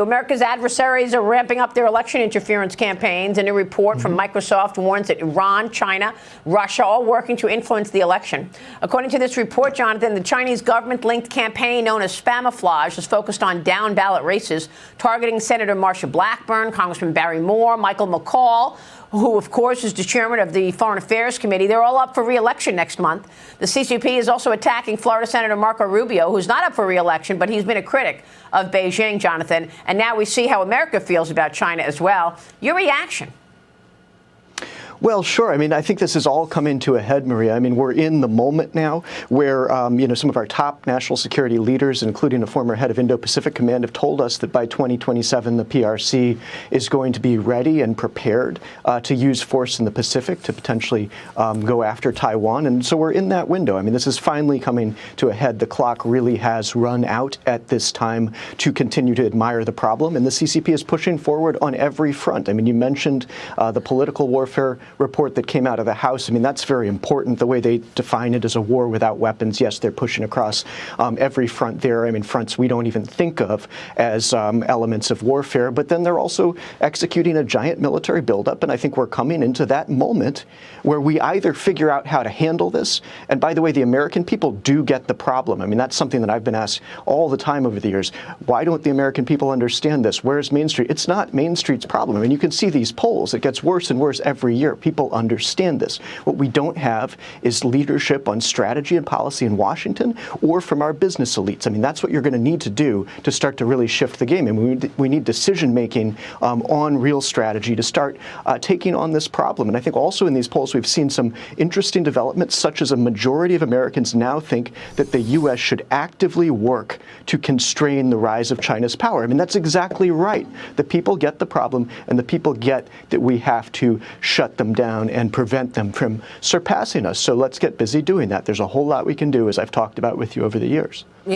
America's adversaries are ramping up their election interference campaigns. A new report from Microsoft warns that Iran, China, Russia, all working to influence the election. According to this report, Jonathan, the Chinese government-linked campaign known as Spamouflage is focused on down-ballot races, targeting Senator Marsha Blackburn, Congressman Barry Moore, Michael McCaul, who, of course, is the chairman of the Foreign Affairs Committee. They're all up for re-election next month. The CCP is also attacking Florida Senator Marco Rubio, who's not up for re-election, but he's been a critic of Beijing, Jonathan. And now we see how America feels about China as well. Your reaction? Well, sure. I mean, I think this has all come into a head, Maria. I mean, we're in the moment now where, some of our top national security leaders, including a former head of Indo-Pacific Command, have told us that by 2027, the PRC is going to be ready and prepared to use force in the Pacific to potentially go after Taiwan. And so we're in that window. I mean, this is finally coming to a head. The clock really has run out at this time to continue to admire the problem. And the CCP is pushing forward on every front. I mean, you mentioned the political warfare report that came out of the House. I mean, that's very important, the way they define it as a war without weapons. Yes, they're pushing across every front there. I mean, fronts we don't even think of as elements of warfare. But then they're also executing a giant military buildup. And I think we're coming into that moment where we either figure out how to handle this. And by the way, the American people do get the problem. I mean, that's something that I've been asked all the time over the years. Why don't the American people understand this? Where's Main Street? It's not Main Street's problem. I mean, you can see these polls. It gets worse and worse every year. People understand this. What we don't have is leadership on strategy and policy in Washington or from our business elites. I mean, that's what you're going to need to do to start to really shift the game. And we need decision-making on real strategy to start taking on this problem. And I think also in these polls, we've seen some interesting developments, such as a majority of Americans now think that the U.S. should actively work to constrain the rise of China's power. I mean, that's exactly right. The people get the problem, and the people get that we have to shut them down and prevent them from surpassing us. So let's get busy doing that. There's a whole lot we can do, as I've talked about with you over the years.